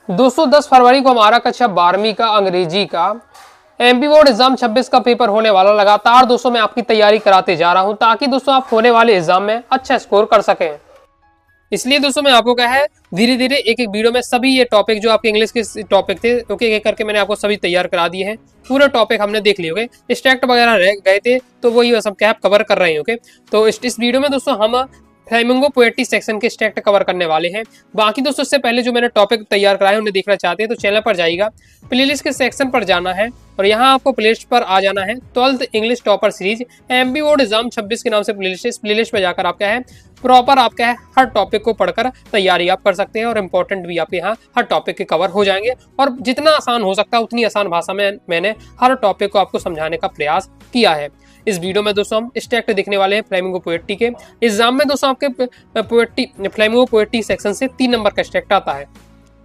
दोस्तों 10 फरवरी को हमारा कक्षा 12वीं का अंग्रेजी का एमपी बोर्ड एग्जाम 26 का पेपर होने वाला। लगातार दोस्तों मैं आपकी तैयारी कराते जा रहा हूं ताकि दोस्तों आप होने वाले एग्जाम में अच्छा स्कोर कर सकें। इसलिए दोस्तों मैं आपको कहा है धीरे धीरे एक एक वीडियो में सभी ये टॉपिक जो आपके इंग्लिश के टॉपिक थे ओके एक करके मैंने आपको सभी तैयार करा दिए हैं। पूरे टॉपिक हमने देख लिए ओके, स्ट्रैक्ट वगैरह रह गए थे तो वही सब क्या कवर कर रहे हैं ओके। तो इस वीडियो में दोस्तों हम फ्लेमिंगो पोएट्री सेक्शन के स्ट्रैक्ट कवर करने वाले हैं। बाकी दोस्तों इससे पहले जो मैंने टॉपिक तैयार कराए उन्हें देखना चाहते हैं तो चैनल पर जाइएगा, प्लेलिस्ट के सेक्शन पर जाना है और यहाँ आपको प्लेलिस्ट पर आ जाना है 12th English topper series MP board exam 26 के नाम से प्लेलिस्ट। इस प्लेलिस्ट पर जाकर आपका है प्रॉपर आपका है हर टॉपिक को पढ़कर तैयारी आप कर सकते हैं और इंपॉर्टेंट भी आपके यहाँ हर टॉपिक के कवर हो जाएंगे। और जितना आसान हो सकता है उतनी आसान भाषा में मैंने हर टॉपिक को आपको समझाने का प्रयास किया है। इस वीडियो में दोस्तों हम स्ट्रैक्ट देखने वाले हैं फ्लेमिंगो पोएट्री के। एग्जाम में दोस्तों आपके फ्लेमिंगो पोएट्री सेक्शन से 3 नंबर का स्ट्रैक्ट आता है।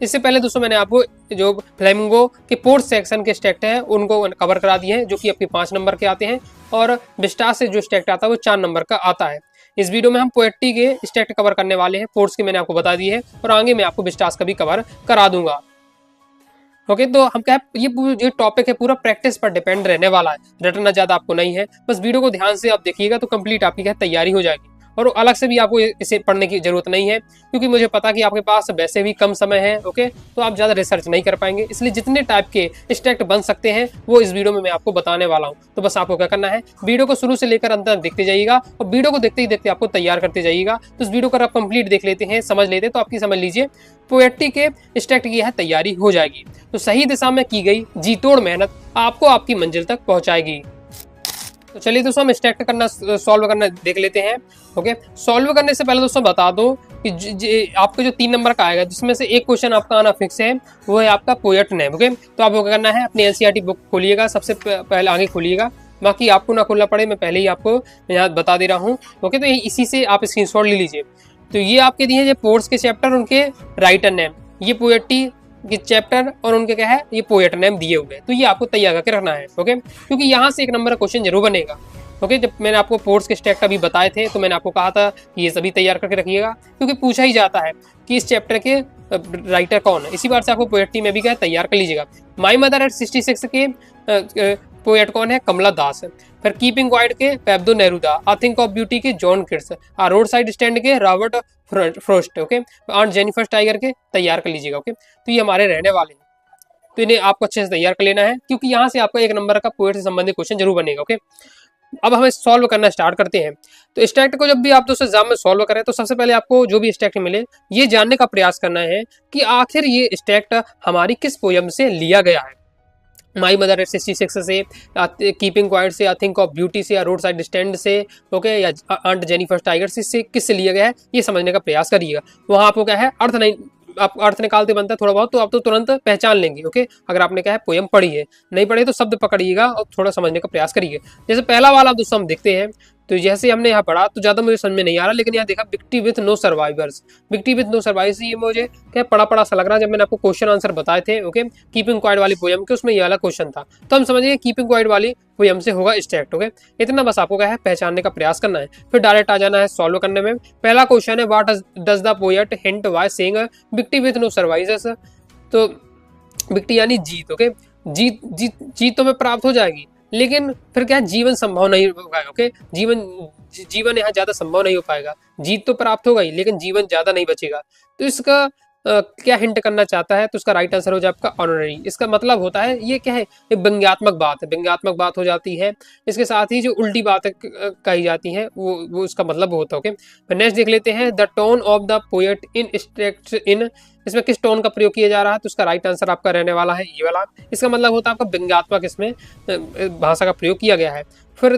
इससे पहले दोस्तों मैंने आपको जो फ्लेमिंगो के पोर्ट सेक्शन के स्ट्रैक्ट हैं उनको कवर करा दिए हैं जो कि आपके 5 नंबर के आते हैं और विस्टार से जो स्ट्रैक्ट आता है वो 4 नंबर का आता है। इस वीडियो में हम पोएट्री के स्ट्रैक्ट कवर करने वाले हैं, पोर्ट्स के मैंने आपको बता दिए है और आगे मैं आपको विस्टार का भी कवर करा दूंगा ओके। तो हम क्या ये टॉपिक है पूरा प्रैक्टिस पर डिपेंड रहने वाला है, रटना ज्यादा आपको नहीं है। बस वीडियो को ध्यान से आप देखिएगा तो कंप्लीट आपकी क्या तैयारी हो जाएगी और अलग से भी आपको इसे पढ़ने की जरूरत नहीं है क्योंकि मुझे पता कि आपके पास वैसे भी कम समय है ओके। तो आप ज्यादा रिसर्च नहीं कर पाएंगे, इसलिए जितने टाइप के स्ट्रैक्ट बन सकते हैं वो इस वीडियो में मैं आपको बताने वाला हूं। तो बस आपको क्या करना है वीडियो को शुरू से लेकर अंत तक देखते जाइएगा और वीडियो को देखते ही देखते आपको तैयार करते जाइएगा। तो इस वीडियो को आप कंप्लीट देख लेते हैं, समझ लेते हैं तो आपकी समझ लीजिए पोएट्री के स्ट्रैक्ट की है तैयारी हो जाएगी। तो सही दिशा में की गई जी तोड़ मेहनत आपको आपकी मंजिल तक पहुंचाएगी। तो चलिए दोस्तों हम स्ट्रैक्ट करना सॉल्व करना देख लेते हैं ओके। सॉल्व करने से पहले दोस्तों बता दो कि आपको जो 3 नंबर का आएगा जिसमें से एक क्वेश्चन आपका आना फिक्स है वो है आपका पोएट नेम ओके। तो आपको क्या करना है अपनी एनसीईआरटी बुक खोलिएगा, सबसे पहले आगे खोलिएगा, बाकी आपको ना खोलना पड़े, मैं पहले ही आपको यहाँ बता दे रहा हूँ ओके। तो इसी से आप स्क्रीनशॉट ले लीजिए। तो ये आपके दिए हैं पोर्ट्स के चैप्टर उनके राइटर नेम, ये पोएट्री ये चैप्टर और उनके क्या है ये पोएट नेम दिए हुए हैं। तो ये आपको तैयार करके रखना है ओके, क्योंकि यहाँ से 1 नंबर का क्वेश्चन जरूर बनेगा ओके। जब मैंने आपको पोर्ट्स के स्ट्रैक्ट अभी बताए थे तो मैंने आपको कहा था कि ये सभी तैयार करके रखिएगा क्योंकि पूछा ही जाता है कि इस चैप्टर के राइटर कौन है। इसी बार से आपको पोएट्री में भी क्या तैयार कर लीजिएगा। माई मदर एट 66 के पोएट कौन है कमला दास, फिर कीपिंग क्वाइट के Pablo Neruda, I think of beauty के John Keats, roadside stand के Robert Frost okay, aunt Jennifer tiger के तैयार कर लीजिएगा ओके। तो ये हमारे रहने वाले हैं तो इन्हें आपको अच्छे से तैयार कर लेना है क्योंकि यहाँ से आपका 1 नंबर का पोएट से संबंधित क्वेश्चन जरूर बनेगा ओके। अब हमें सॉल्व करना स्टार्ट करते हैं। तो स्ट्रैक्ट को जब भी आप दोस्तों एग्जाम में सॉल्व करें तो सबसे पहले आपको जो भी स्ट्रैक्ट मिले ये जानने का प्रयास करना है कि आखिर ये स्ट्रैक्ट हमारी किस पोयम से लिया गया है। माई मदर एट 66 से, कीपिंग क्वाइट से, आई थिंक ऑफ ब्यूटी से, या रोड साइड स्टैंड से ओके, या आंट जेनिफर टाइगर से किससे लिया गया है ये समझने का प्रयास करिएगा। वहां आपको क्या है अर्थ नहीं, आप अर्थ निकालते बनता है थोड़ा बहुत तो आप तो तुरंत पहचान लेंगे ओके। अगर आपने क्या है पोयम पढ़ी है, नहीं पढ़ी तो शब्द पकड़िएगा और थोड़ा समझने का प्रयास करिए। जैसे पहला वाला दोस्तों हम देखते हैं तो जैसे हमने यहाँ पढ़ा तो ज्यादा मुझे समझ में नहीं आ रहा, लेकिन यहाँ देखा victory with no survivors, victory with no survivors ये मुझे क्या पढ़ा सा लग रहा है। जब मैंने आपको क्वेश्चन आंसर बताए थे ओके कीपिंग क्वाइट वाली पोयम के उसमें ये वाला क्वेश्चन था तो हम समझिए कीपिंग क्वाइट वाली पोयम से होगा स्ट्रैक्ट ओके। इतना बस आपको क्या है पहचानने का प्रयास करना है, फिर डायरेक्ट आ जाना है सॉल्व करने में। पहला क्वेश्चन है what does the poet hint why saying victory with no survivors. तो विक्ट्री यानी जीत ओके, जीत तो में प्राप्त हो जाएगी लेकिन फिर क्या जीवन संभव नहीं होगा ओके। जीवन यहाँ ज्यादा संभव नहीं हो पाएगा, जीत तो प्राप्त होगा ही लेकिन जीवन ज्यादा नहीं बचेगा। तो इसका क्या हिंट करना चाहता है तो उसका राइट आंसर हो जाए आपका ऑनररी। इसका मतलब होता है ये क्या है ये व्यंग्यात्मक बात है, व्यंग्यात्मक बात हो जाती है। इसके साथ ही जो उल्टी बात कही जाती है वो उसका मतलब होता है ओके। नेक्स्ट देख लेते हैं the tone of the poet in extract in, इसमें किस टोन का प्रयोग किया जा रहा है तो उसका राइट आंसर आपका रहने वाला है ये वाला। इसका मतलब होता है आपका व्यंग्यात्मक इसमें भाषा का प्रयोग किया गया है। फिर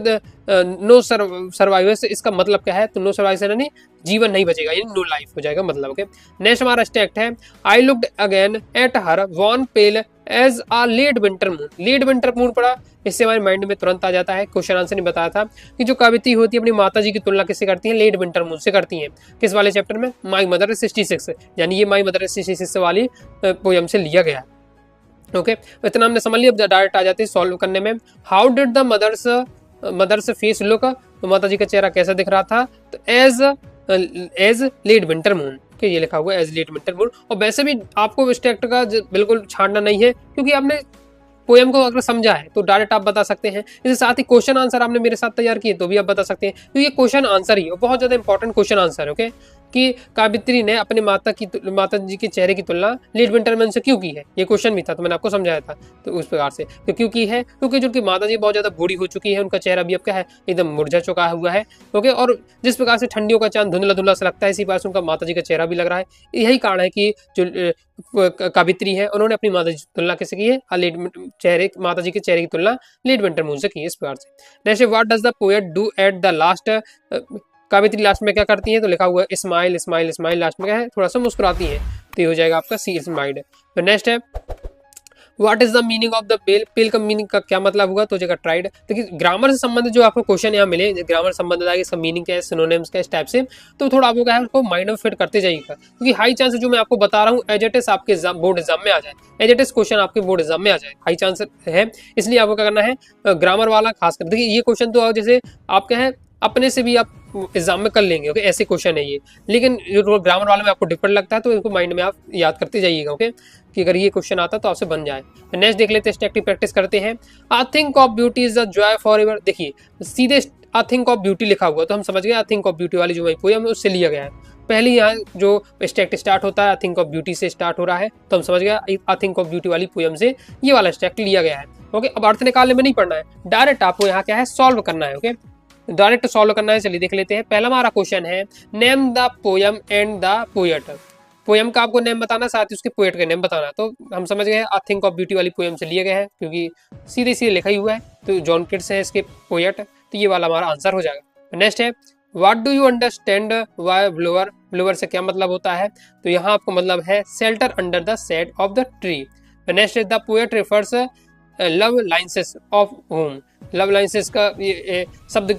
नो सर्वाइवर्स इसका मतलब क्या है तो नो सर्वाइवर्स यानी जीवन नहीं बचेगा, यानी नो लाइफ हो जाएगा मतलब ओके। नेक्स्ट हमारा स्ट्रैक्ट है I looked again at her wan pale as a late winter moon. Late winter moon पड़ा इससे हमारे माइंड में तुरंत आ जाता है, क्वेश्चन आंसर नहीं बताया था कि जो कवित्री होती है अपनी माता जी की तुलना किससे करती है लेट विंटर मून से करती है। किस वाले चैप्टर में माई मदर 66, यानी ये माई मदर 66 वाली पोयम से लिया गया है ओके। इतना हमने समझ लिया। अब डायरेक्ट आ जाते हैं सॉल्व करने में। How did the mother's face look, तो माता जी का चेहरा कैसा दिख रहा था तो as late winter moon. Okay, ये लिखा हुआ है एज लेट विंटर मून। और वैसे भी आपको इस टेक्स्ट का बिल्कुल छांटना नहीं है, क्योंकि आपने पोएम को अगर समझा है तो डायरेक्ट आप बता सकते हैं। इसके साथ ही क्वेश्चन आंसर आपने मेरे साथ तैयार किए तो भी आप बता सकते हैं, क्योंकि ये क्वेश्चन आंसर ही है, बहुत ज्यादा इंपॉर्टेंट क्वेश्चन आंसर है। ओके, कि काबित्री ने अपने माता जी के चेहरे की तुलना लेट विंटर मैन से क्यों की है, ये क्वेश्चन भी था, तो मैंने आपको समझाया था। तो उस प्रकार से तो क्यों की है, क्योंकि जो उनकी माता जी बहुत ज्यादा बूढ़ी हो चुकी है, उनका चेहरा भी अब क्या है, एकदम मुरझा चुका हुआ है। ओके, और जिस प्रकार से ठंडियों का चांद धुंधला धुंधला सा लगता है, इसी प्रकार से उनका माता जी का चेहरा भी लग रहा है। यही कारण है कि जो काबित्री है, उन्होंने अपनी माता जी की तुलना कैसे की है, माता जी के चेहरे की तुलना लेट विंटर मून से की है, इस प्रकार से। Next, what does the poet do at the last, काबित्री लास्ट में क्या करती है, तो लिखा हुआ है स्माइल स्माइल स्माइल, लास्ट में क्या है, थोड़ा सा मुस्कुराती है, तो ये हो जाएगा आपका सी स्माइल्ड। तो नेक्स्ट है, what is the meaning of the pale, pale का मीनिंग का क्या मतलब हुआ, तो जगह ट्राइड। देखिए ग्रामर से संबंधित जो आपको क्वेश्चन यहाँ मिले, ग्रामर संबंधित आगे सब मीनिंग क्या है, सिनोनिम्स का, इस टाइप से, तो थोड़ा आपको क्या है उसको माइंड में फिट करते जाइएगा, क्योंकि हाई चांस जो मैं आपको बता रहा हूँ एज इट इज आपके बोर्ड एग्जाम में आ जाए, एज इट इज क्वेश्चन आपके बोर्ड एग्जाम में आ जाए, हाई चांस है। इसलिए आपको क्या करना है, ग्रामर वाला खासकर देखिए, ये क्वेश्चन तो जैसे आप क्या है अपने से भी आप एग्जाम में कर लेंगे। ओके, ऐसे क्वेश्चन है ये, लेकिन जो ग्रामर वाले में आपको डिफरेंट लगता है, तो इनको माइंड में आप याद करते जाइएगा। ओके, कि अगर ये क्वेश्चन आता तो आपसे बन जाए। नेक्स्ट देख लेते हैं, स्टैटिक प्रैक्टिस करते हैं। आई think of beauty is the Joy for ever. देखिए सीधे आई थिंक ऑफ ब्यूटी लिखा हुआ, तो हम समझ गए आई थिंक ऑफ ब्यूटी वाली जो वही पोएम है उससे लिया गया है। पहले यहाँ जो स्टैक्ट स्टार्ट होता है आई थिंक ऑफ ब्यूटी से स्टार्ट हो रहा है, तो हम समझ गए आई थिंक ऑफ ब्यूटी वाली पोएम से ये वाला स्टैक्ट लिया गया है। ओके, अब अर्थ निकालने में नहीं पढ़ना है, डायरेक्ट आपको यहाँ क्या है सॉल्व करना है। ओके, डायरेक्ट सॉल्व करना है। चलिए देख लेते हैं। पहला हमारा क्वेश्चन है, name the poem and the poet. Poem का आपको नेम बताना, साथ ही उसके पोएट का नेम बताना। तो हम समझ गए आई थिंक ऑफ ब्यूटी वाली पोएम से लिए गए हैं, क्योंकि सीधे सीधे लिखा ही हुआ है, तो जॉन किट्स है इसके पोएट, तो ये वाला हमारा आंसर हो जाएगा। नेक्स्ट है, what do you understand by blower. Blower से क्या मतलब होता है, तो यहाँ आपको मतलब है shelter under the shade of the tree. Next है, the poet refers love lines of home. Love lines का ये शब्द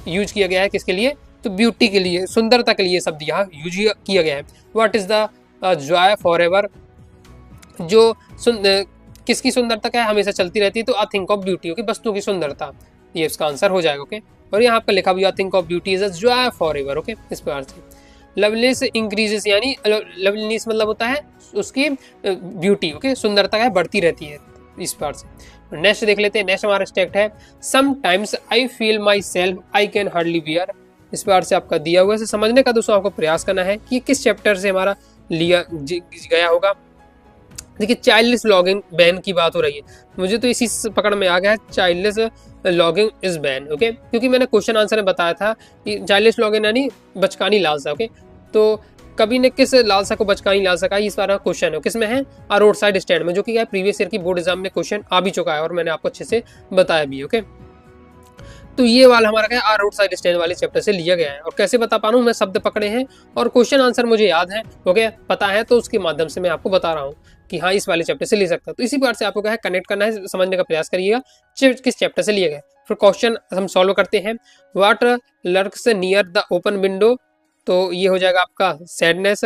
यूज किया गया है किसके लिए, तो ब्यूटी के लिए, सुंदरता के लिए शब्द यहाँ यूज किया गया है। What is the Joy for ever, जो किसकी सुंदरता क्या है, हमेशा चलती रहती है, तो आई थिंक ऑफ ब्यूटी। ओके, वस्तु की सुंदरता, ये इसका आंसर हो जाएगा। ओके, और यहाँ पर लिखा हुआ आई think of beauty is a joy for ever. Okay, इस प्रकार से। लवलीनेस इंक्रीजेस, यानी लवलीनेस मतलब होता है उसकी ब्यूटी। ओके, सुंदरता क्या है बढ़ती रहती है, इस प्रकार से। नेक्स्ट देख लेते हैं। नेक्स्ट हमारा स्टेट है, sometimes I feel myself I can hardly bear. इस प्रकार से आपका दिया हुआ है, समझने का दोस्तों आपको प्रयास करना है कि किस चैप्टर से हमारा लिया गया होगा। देखिए चाइल्डलेस लॉगिंग बैन की बात हो रही है, मुझे तो इसी पकड़ में आ गया है, childless logging is ban. Okay, क्योंकि मैंने क्वेश्चन आंसर में बताया था कि चाइल्डलेस लॉगिंग यानी बचकानी लालसा। ओके, तो कभी ने किस लालसा को बचकानी लालसा का, इस बार क्वेश्चन है किसमें है, रोड साइड स्टैंड में, जो कि प्रीवियस ईयर की बोर्ड एग्जाम में क्वेश्चन आ भी चुका है और मैंने आपको अच्छे से बताया भी। ओके, तो ये वाला हमारा क्या है रोड साइड स्टैंड वाले चैप्टर से लिया गया है। और कैसे बता पा रहा हूँ, मैं शब्द पकड़े हैं और क्वेश्चन आंसर मुझे याद है, ओके पता है, तो उसके माध्यम से मैं आपको बता रहा हूँ कि हाँ इस वाले चैप्टर से ले सकता। तो इसी बार से आपको क्या है कनेक्ट करना है, समझने का प्रयास करिएगा किस चैप्टर से लिया गया। फिर क्वेश्चन हम सॉल्व करते हैं। What lurks near the open window, तो ये हो जाएगा आपका सैडनेस।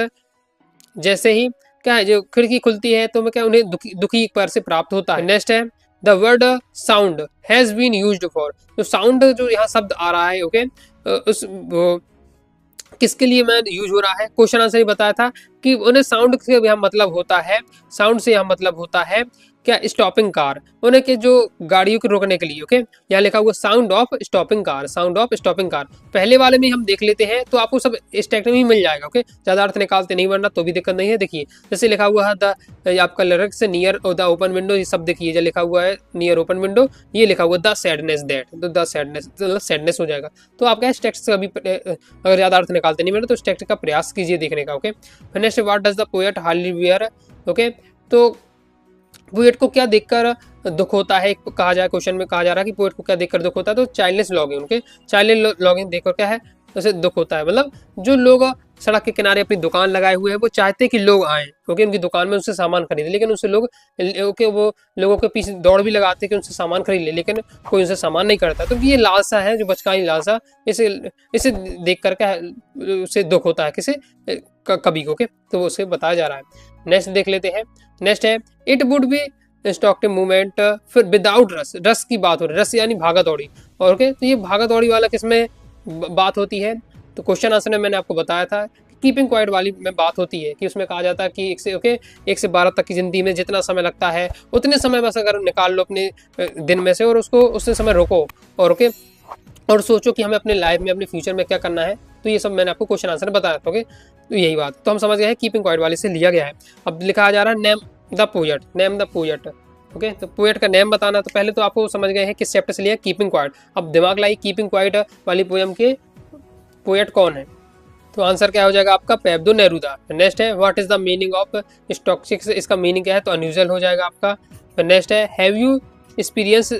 जैसे ही क्या है जो खिड़की खुलती है तो मैं क्या उन्हें दुखी पर से प्राप्त होता है। नेक्स्ट है, the word sound has been used for, तो साउंड जो यहाँ शब्द आ रहा है ओके उस किसके लिए मैं यूज हो रहा है, क्वेश्चन आंसर ही बताया था कि उन्हें साउंड से यहाँ मतलब होता है, साउंड से यहाँ मतलब होता है क्या स्टॉपिंग कार, उन्हें के जो गाड़ियों को रोकने के लिए। ओके, यहाँ लिखा हुआ sound of stopping car, sound of stopping car. पहले वाले में हम देख लेते हैं तो आपको सब इस टेक्स्ट में ही मिल जाएगा। ओके, ज्यादा अर्थ निकालते नहीं वरना तो भी दिक्कत नहीं है। देखिए जैसे लिखा हुआ है द आपका lyrics near the open window, ये सब देखिए जो लिखा हुआ है नियर ओपन विंडो, ये लिखा हुआ द सैडनेस दैट, तो द सैडनेस मतलब सैडनेस हो जाएगा। तो आपका इस टेक्स्ट का भी अगर ज्यादा अर्थ निकालते नहीं वरना तो इस टेक्स्ट का प्रयास कीजिए देखने का। Okay, next what does the poet hardly bear. Okay, तो पोएट को क्या देखकर दुख होता है, कहा जाए क्वेश्चन में कहा जा रहा है कि पोएट को क्या देखकर दुख होता है, तो चाइल्डलेस लॉगिंग, उनके चाइल्डलेस लॉगिंग देखकर क्या है उसे दुख होता है। मतलब जो लोग सड़क के किनारे अपनी दुकान लगाए हुए हैं वो चाहते हैं कि लोग आएं क्योंकि उनकी दुकान में उनसे सामान खरीदे, लेकिन उससे लोग वो लोगों के पीछे दौड़ भी लगाते हैं कि उनसे सामान खरीद ले, लेकिन कोई उनसे सामान नहीं करता। तो ये लालसा है जो बचकानी लालसा, इसे देख कर क्या उसे दुख होता है किसे कभी को। ओके, तो वो उसे बताया जा रहा है। नेक्स्ट देख लेते हैं। नेक्स्ट है it would be instructive movement, फिर विदाउट रस, रस की बात हो रही है, रस यानी भागा दौड़ी। और ओके, तो ये भागा दौड़ी वाला किसमें बात होती है, तो क्वेश्चन आंसर में मैंने आपको बताया था कीपिंग क्वाइट वाली में बात होती है कि उसमें कहा जाता है कि 1 से 12 तक की ज़िंदगी में जितना समय लगता है उतने समय बस अगर निकाल लो अपने दिन में से और उसको उतने समय रोको और और सोचो कि हमें अपने लाइफ में अपने फ्यूचर में क्या करना है। तो ये सब मैंने आपको क्वेश्चन आंसर बताया था। तो यही बात तो हम समझ गए हैं कीपिंग क्वाइट वाले से लिया गया है। अब लिखा जा रहा है नेम द पोएट। ओके, तो पोएट का नेम बताना। तो पहले तो आपको समझ गए हैं किस चैप्टर से लिया, कीपिंग क्वाइट। अब दिमाग लाई कीपिंग क्वाइट वाली पोएम के पोएट कौन है। तो आंसर क्या हो जाएगा आपका, पैब्लो नेरूदा। नेक्स्ट है what is the meaning of स्टोक्सिक्स, इसका मीनिंग क्या है, तो अनयूजुअल हो जाएगा आपका। नेक्स्ट है have you experience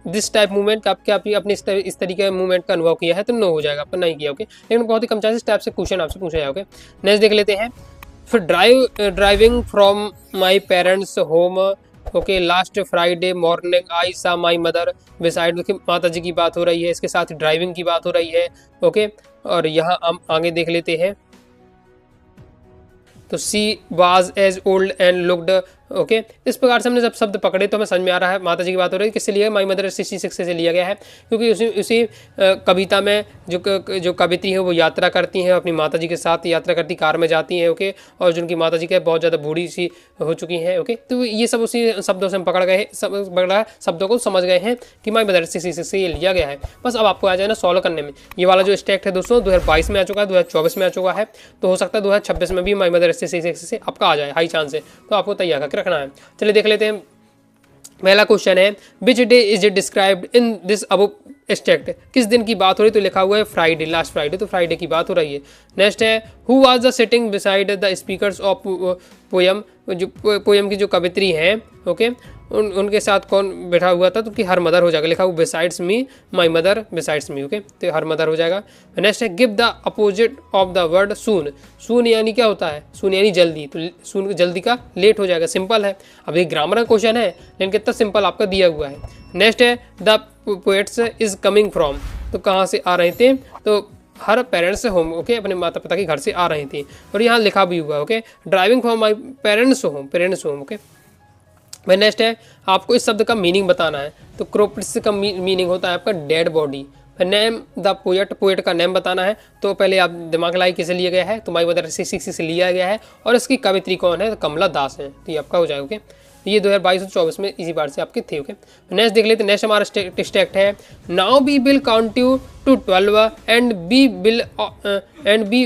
this type movement, आप क्या अपने इस तरीके का मूवमेंट का अनुभव किया है, तो नो हो जाएगा आपका, नहीं किया। ओके, लेकिन बहुत ही कम चांसेस टाइप से क्वेश्चन आपसे पूछा जाए। ओके, नेक्स्ट देख लेते हैं। फिर driving from my parents home. Okay, last Friday morning I सा माई मदर बिसाइड। देखिए माता जी की बात हो रही है, इसके साथ ड्राइविंग की बात हो रही है। ओके, और यहाँ हम आगे देख लेते हैं। तो she was as old and looked. Okay, इस प्रकार से हमने जब शब्द पकड़े तो हमें समझ में आ रहा है माता जी की बात हो रही है। किससे लिया है, माई मदर 66 से लिया गया है, क्योंकि उसी कविता में जो कवित्री है वो यात्रा करती हैं, अपनी माता जी के साथ यात्रा करती, कार में जाती हैं। ओके, और जो उनकी माता जी का बहुत ज़्यादा बूढ़ी सी हो चुकी हैं। ओके, तो ये सब उसी शब्दों से हम पकड़ गए, शब्दों को समझ गए हैं कि माई मदर 66 से ये लिया गया है। बस अब आपको आ जाए ना सॉल्व करने में। ये वाला जो स्टैक है दोस्तों 2022 में आ चुका है, 2024 में आ चुका है, तो हो सकता है 2026 में भी माई मदर 66 से आपका आ जाए, हाई चांस है। तो आपको तैयार करके रखना है। चलिए देख लेते हैं। पहला क्वेश्चन है which day is it described in this above extract, किस दिन की बात हो रही, तो लिखा हुआ है फ्राइडे, लास्ट फ्राइडे, तो फ्राइडे की बात हो रही है। नेक्स्ट है who was the sitting beside the speakers of poem, जो पोयम की जो कवित्री हैं। ओके, उनके साथ कौन बैठा हुआ था, तो कि हर मदर हो जाएगा, लिखा हुआ besides me my mother besides me. Okay, तो हर मदर हो जाएगा। नेक्स्ट है give the opposite of the word soon. Soon यानी क्या होता है, सून यानी जल्दी, तो सून जल्दी का लेट हो जाएगा, सिंपल है। अब ये ग्रामर का क्वेश्चन है लेकिन कितना सिंपल आपका दिया हुआ है। नेक्स्ट है the poets is coming from, तो कहाँ से आ रहे थे, तो हर पेरेंट्स से होम। ओके, अपने माता पिता के घर से आ रही थी, और यहाँ लिखा भी हुआ। Okay, driving from my parents home. Okay, वह नेक्स्ट है आपको इस शब्द का मीनिंग बताना है, तो क्रोपिट्स का मीनिंग होता है आपका dead body. Name the poet का नेम बताना है, तो पहले आप दिमाग लाई किसे लिया गया है, तो माई मदर 66 से लिया गया है, और इसकी कवित्री कौन है, तो कमला दास है, तो ये आपका हो जाएगा। ओके, ये 2022 और 24 में इसी बार से आपके थे। ओके, नेक्स्ट देख लेते हैं। नेक्स्ट हमारा स्टेट है now we will count you to 12 and we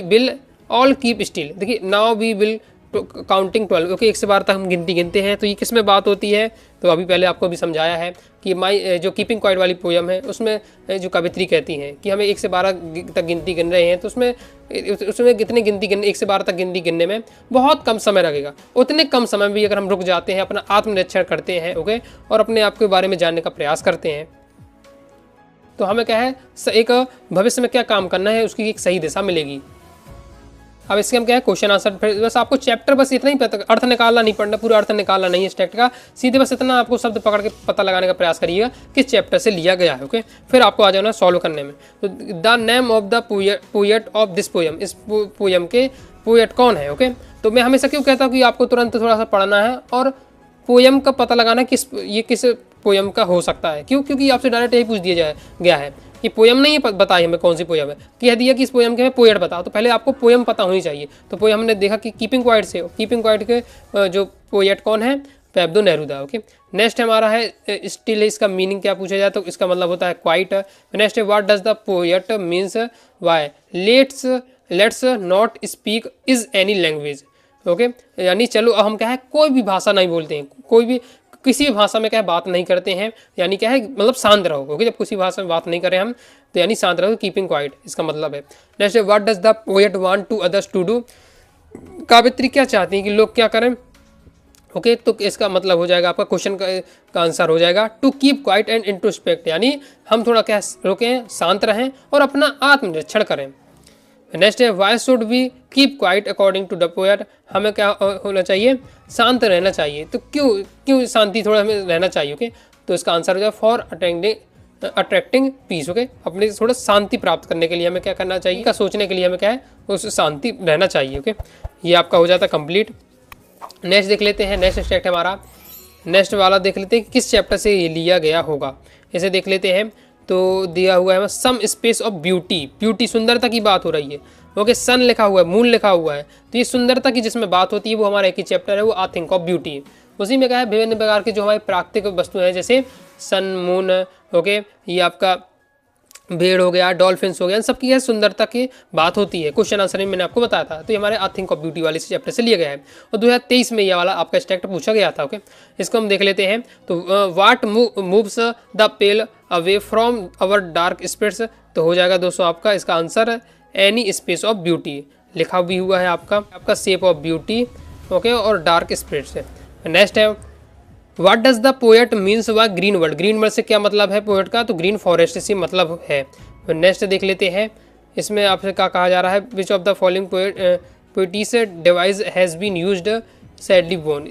will all keep still. देखिए now we will counting 12। Okay, 1 से 12 तक हम गिनते हैं, तो ये किस में बात होती है, तो अभी पहले आपको भी समझाया है कि माई जो कीपिंग क्वाइट वाली पोयम है उसमें जो कवित्री कहती हैं कि हमें 1 से 12 तक गिनती गिन रहे हैं, तो उसमें कितनी गिनती गिन 1 से 12 तक गिनती गिनने में बहुत कम समय लगेगा। उतने कम समय में भी अगर हम रुक जाते हैं, अपना आत्मनिरीक्षण करते हैं, ओके, और अपने आप के बारे में जानने का प्रयास करते हैं, तो हमें क्या है एक भविष्य में क्या काम करना है उसकी एक सही दिशा मिलेगी। अब इसके हम क्या है क्वेश्चन आंसर, फिर बस आपको चैप्टर बस इतना ही अर्थ निकालना नहीं पड़ना, पूरा अर्थ निकालना नहीं है इस टेक्स्ट का, सीधे बस इतना आपको शब्द पकड़ के पता लगाने का प्रयास करिएगा किस चैप्टर से लिया गया है। ओके, फिर आपको आ जाना सॉल्व करने में। तो the name of the poet of this poem, इस पोएम के पोएट कौन है। ओके, तो मैं हमेशा क्यों कहता हूँ कि आपको तुरंत थोड़ा सा पढ़ना है और पोएम का पता लगाना किस पोएम का हो सकता है। क्यों, क्योंकि आपसे डायरेक्ट यही पूछ दिया गया है कि पोएम नहीं बताई हमें कौन सी पोएम है, कह दिया कि इस पोएम के हमें पोएट बताओ, तो पहले आपको पोएम पता होनी चाहिए। तो पोएम हमने देखा कि कीपिंग क्वाइट से, कीपिंग क्वाइट के जो पोएट कौन है, पैब्लो नेरूदा। ओके, नेक्स्ट हमारा है स्टिल, इसका मीनिंग क्या पूछा जाए, तो इसका मतलब होता है क्वाइट। नेक्स्ट है what does the poet means why let's not speak is any language. Okay, यानी चलो हम क्या है कोई भी भाषा नहीं बोलते हैं, कोई भी किसी भी भाषा में क्या है बात नहीं करते हैं, यानी क्या है मतलब शांत रहो। ओके, जब किसी भाषा में बात नहीं करें हम तो यानी शांत रहो, कीपिंग क्वाइट इसका मतलब है। नेक्स्ट है what does the poet want to others to do, कवित्री क्या चाहती है कि लोग क्या करें। ओके, तो इसका मतलब हो जाएगा आपका क्वेश्चन का आंसर हो जाएगा to keep quiet and introspect, यानी हम थोड़ा क्या रुकें, शांत रहें और अपना आत्मनिरीक्षण करें। नेक्स्ट है why should we keep quiet according to the poet, हमें क्या होना चाहिए, शांत रहना चाहिए। तो क्यों शांति थोड़ा हमें रहना चाहिए। ओके, तो इसका आंसर हो जाए फॉर अट्रैक्टिंग पीस। ओके, अपने थोड़ा शांति प्राप्त करने के लिए हमें क्या करना चाहिए, का सोचने के लिए हमें क्या है उस शांति रहना चाहिए। ओके, ये आपका हो जाता है कंप्लीट। नेक्स्ट देख लेते हैं, नेक्स्ट स्टेट है हमारा, नेक्स्ट वाला देख लेते हैं कि किस चैप्टर से ये लिया गया होगा। इसे देख लेते हैं, तो दिया हुआ है some space of beauty, beauty सुंदरता की बात हो रही है। ओके, सन लिखा हुआ है, मून लिखा हुआ है। तो ये सुंदरता की जिसमें बात होती है वो हमारा एक ही चैप्टर है, वो आ थिंक ऑफ ब्यूटी। उसी में क्या है, विभिन्न प्रकार की जो हमारी प्राकृतिक वस्तुएं हैं, जैसे सन, मून, ओके, ये आपका भेड़ हो गया, डॉल्फिन्स हो गया, इन सब की सुंदरता की बात होती है। क्वेश्चन आंसर में मैंने आपको बताया था। तो ये हमारे आई थिंक ऑफ ब्यूटी वाले चैप्टर से लिया गया है और 2023 में ये वाला आपका स्टेट पूछा गया था। ओके, इसको हम देख लेते हैं। तो what moves the pale away from our dark spirits, तो हो जाएगा दोस्तों आपका इसका answer any space of beauty, लिखा भी हुआ है आपका शेप ऑफ ब्यूटी, ओके, और डार्क स्पिरिट्स है। नेक्स्ट है what does the poet means by green world, green world से क्या मतलब है पोएट का, तो ग्रीन फॉरेस्ट से मतलब है। तो नेक्स्ट देख लेते हैं, इसमें आपसे क्या कहा जा रहा है, which of the following poetic device has been used sadly bone,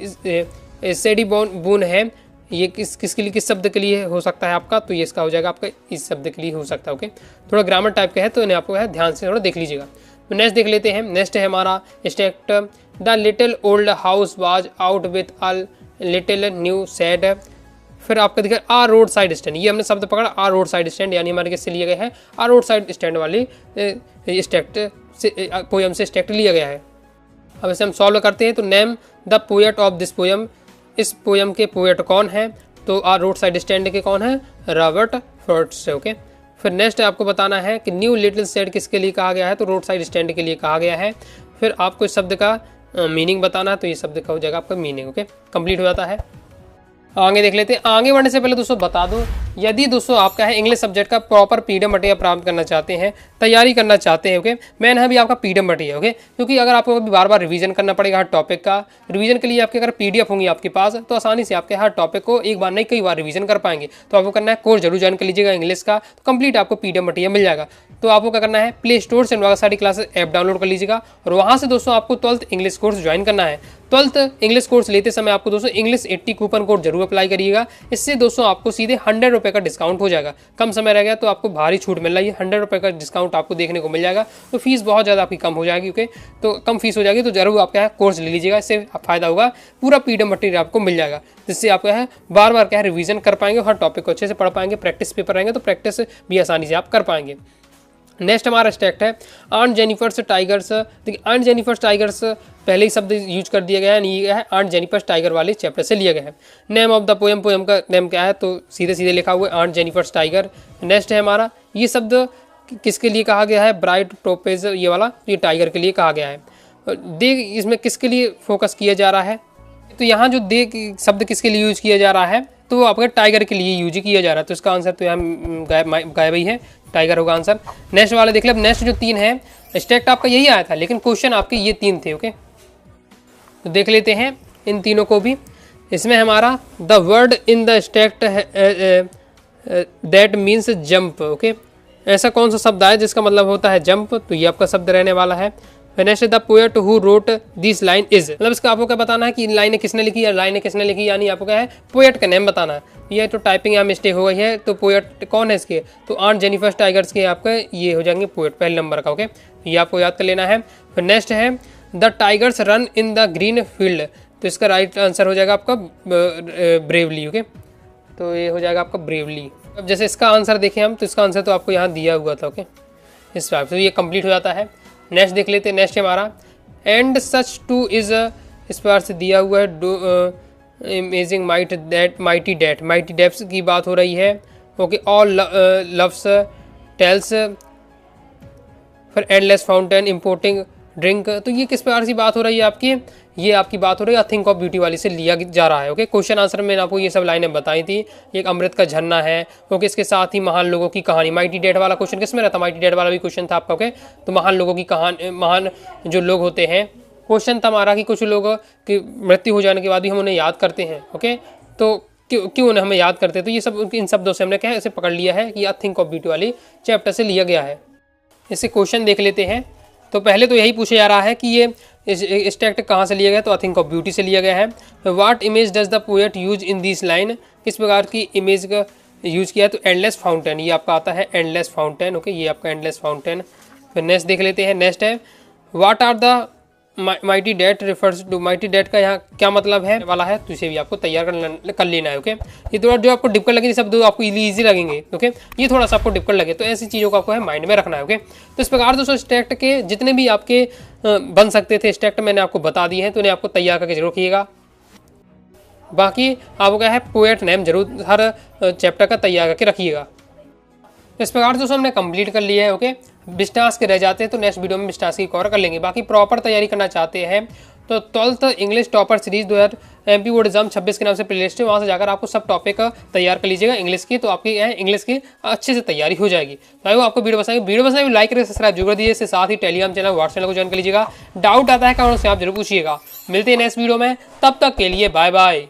sadly bone है, ये किसके लिए, किस शब्द के लिए हो सकता है आपका, तो ये इसका हो जाएगा आपका इस शब्द के लिए हो सकता है। ओके, थोड़ा ग्रामर टाइप का है तो इन्हें आपको है ध्यान से थोड़ा देख लीजिएगा। तो नेक्स्ट देख लेते हैं। नेक्स्ट है हमारा state the little old house was out with a little new said, फिर आपका दिखा आ रोड साइड स्टैंड, ये हमने शब्द पकड़ा आ रोड साइड स्टैंड, यानी हमारे किससे लिया गया है, आ रोड साइड स्टैंड वाली स्टेक्ट से पोयम से स्टेक्ट लिया गया है। अब इसे हम सॉल्व करते हैं। तो name the poet of this poem, इस पोयम के पोएट कौन है, तो आ रोड साइड स्टैंड के कौन है, रॉबर्ट फ्रॉस्ट। ओके, फिर नेक्स्ट आपको बताना है कि न्यू लिटिल सेड किसके लिए कहा गया है, तो रोड साइड स्टैंड के लिए कहा गया है। फिर आपको इस शब्द का मीनिंग बताना है, तो ये शब्द का हो जाएगा आपका मीनिंग। ओके, कंप्लीट हो जाता है। आगे देख लेते हैं। आगे बढ़ने से पहले दोस्तों बता दूं, यदि दोस्तों आपका है इंग्लिश सब्जेक्ट का प्रॉपर पीडीएफ मटेरियल प्राप्त करना चाहते हैं, तैयारी करना चाहते हैं, ओके, मैंने अभी आपका पीडीएफ मटेरियल, ओके, क्योंकि अगर आपको अभी बार बार रिवीजन करना पड़ेगा हर टॉपिक का, रिवीजन के लिए आपके अगर पीडीएफ होंगी आपके पास तो आसानी से आपके हर टॉपिक को एक बार नहीं कई बार रिवीजन कर पाएंगे। तो आपको करना है कोर्स जरूर ज्वाइन कर लीजिएगा इंग्लिश का, तो कंप्लीट आपको पीडीएफ मटेरियल मिल जाएगा। तो आपको क्या करना है, प्ले स्टोर से अनुराग सारी क्लासेस ऐप डाउनलोड कर लीजिएगा और वहाँ से दोस्तों आपको 12th इंग्लिश कोर्स ज्वाइन करना है। 12th इंग्लिश कोर्स लेते समय आपको दोस्तों इंग्लिश 80 कूपन कोड जरूर अप्लाई करिएगा। इससे दोस्तों आपको सीधे 100 रुपये का डिस्काउंट हो जाएगा। कम समय रह गया तो आपको भारी छूट मिल रही है, 100 रुपये का डिस्काउंट आपको देखने को मिल जाएगा। तो फीस बहुत ज़्यादा आपकी कम हो जाएगी, ओके, तो कम फीस हो जाएगी, तो जरूर आपका है कोर्स ले लीजिएगा, इससे फ़ायदा होगा। पूरा पीडीएफ मटेरियल आपको मिल जाएगा, जिससे आपका है बार बार क्या है रिवीजन कर पाएंगे, हर टॉपिक को अच्छे से पढ़ पाएंगे, प्रैक्टिस पेपर रहेंगे तो प्रैक्टिस भी आसानी से आप कर पाएंगे। नेक्स्ट हमारा स्टेट है आंट जेनिफर्स टाइगर्स। देखिए आंट जेनिफर्स टाइगर्स पहले ही शब्द यूज कर दिया गया है, ये है आंट जेनिफर्स टाइगर वाले चैप्टर से लिया गया है। Name of the poem, poem का नेम क्या है, तो सीधे सीधे लिखा हुआ है आंट जेनिफर्स टाइगर। नेक्स्ट है हमारा, ये शब्द किसके लिए कहा गया है, ब्राइट टोपेज, ये वाला ये टाइगर के लिए कहा गया है। दे इसमें किसके लिए फोकस किया जा रहा है, तो यहाँ जो दे शब्द किसके लिए यूज किया जा रहा है, तो आपका टाइगर के लिए यूज किया जा रहा है। तो इसका आंसर तो यहाँ गायब ही है, टाइगर होगा आंसर। नेक्स्ट वाला देख ले। नेक्स्ट जो 3 है स्टेट आपका यही आया था, लेकिन क्वेश्चन आपके ये 3 थे। ओके, तो देख लेते हैं इन तीनों को भी। इसमें हमारा the word in the state that means jump. Okay, ऐसा कौन सा शब्द है जिसका मतलब होता है जंप, तो ये आपका शब्द रहने वाला है। Next the poet who wrote this line is, मतलब इसका आपको क्या बताना है कि लाइनें किसने लिखी या लाइनें किसने लिखी, यानी आपको क्या है पोएट का नेम बताना है। ये तो टाइपिंग यहाँ मिस्टेक हो गई है, तो पोएट कौन है इसके, तो आंट जेनिफर्स टाइगर्स के आपका ये हो जाएंगे पोएट पहले नंबर का। ओके, ये आपको याद कर लेना है। फिर नेक्स्ट है the tigers run in the green field, तो इसका राइट आंसर हो जाएगा आपका ब्रेवली। ओके, तो ये हो जाएगा आपका ब्रेवली। अब जैसे इसका आंसर देखें हम, तो इसका आंसर तो आपको यहाँ दिया हुआ था। ओके, इस टाइप से ये कंप्लीट हो जाता है। नेक्स्ट देख लेते हैं। नेक्स्ट हमारा एंड सच टू इज, इस बार से दिया हुआ है amazing might that mighty dead, mighty depths की बात हो रही है। ओके, ऑल लव्स टेल्स, फिर एंडलेस फाउंटेन इम्पोर्टिंग ड्रिंक, तो ये किस प्रकार से बात हो रही है आपकी, ये आपकी बात हो रही है आई थिंक ऑफ ब्यूटी वाली से लिया जा रहा है। ओके, क्वेश्चन आंसर में आपको ये सब लाइनें बताई थी। एक अमृत का झरना है, ओके, इसके साथ ही महान लोगों की कहानी, माइटी डेट वाला क्वेश्चन किस में रहता, माइटी डेट वाला भी क्वेश्चन था आपका। ओके, तो महान लोगों की कहानी, महान जो लोग होते हैं, क्वेश्चन था हमारा कि कुछ लोगों की मृत्यु हो जाने के बाद भी हम उन्हें याद करते हैं। ओके, तो क्यों उन्हें हमें याद करते हैं, तो ये सब इन शब्दों से हमने क्या है इसे पकड़ लिया है कि आई थिंक ऑफ ब्यूटी वाली चैप्टर से लिया गया है। इससे क्वेश्चन देख लेते हैं। तो पहले तो यही पूछा जा रहा है कि ये स्टेट कहाँ से लिया गया, तो आई थिंक ऑफ ब्यूटी से लिया गया है। What image does the poet use in this line, किस प्रकार की इमेज का यूज किया है, तो एंडलेस फाउंटेन, ये आपका आता है एंडलेस फाउंटेन। ओके, ये आपका एंडलेस फाउंटेन। फिर नेक्स्ट देख लेते हैं। नेक्स्ट है what are the mighty dead refers to, mighty dead का यहाँ क्या मतलब है वाला है, तो इसे भी आपको तैयार कर लेना है। ओके, ये थोड़ा जो आपको डिफिकल्ट लगेंगे सब आपको इजी लगेंगे। ओके, ये थोड़ा सा आपको डिफिकल्ट लगे तो ऐसी चीज़ों को आपको है माइंड में रखना है। ओके, तो इस प्रकार दोस्तों स्टैक्ट के जितने भी आपके बन सकते थे स्टैक्ट मैंने आपको बता दिए हैं, तो इन्हें आपको तैयार करके जरूर रखिएगा। बाकी आपको क्या है पोएट नेम जरूर हर चैप्टर का तैयार करके रखिएगा। इस प्रकार दोस्तों हमने कंप्लीट कर लिया है। ओके, 20 टास्क रह जाते हैं तो नेक्स्ट वीडियो में 20 टास्क की कवर कर लेंगे। बाकी प्रॉपर तैयारी करना चाहते हैं तो 12th English topper series 2000 MP board exam 26 के नाम से प्लेलिस्ट है, वहाँ से जाकर आपको सब टॉपिक तैयार कर लीजिएगा इंग्लिश की, तो आपकी इंग्लिश की अच्छे से तैयारी हो जाएगी। तो आई आपको वीडियो पसंद लाइक करें, सब्सक्राइब जरूर दीजिए। इसके साथ ही टेलीग्राम चैनल व्हाट्सएप चैनल को ज्वाइन कर लीजिएगा। डाउट आता है कमेंट से आप जरूर पूछिएगा। मिलते हैं नेक्स्ट वीडियो में, तब तक के लिए बाय बाय।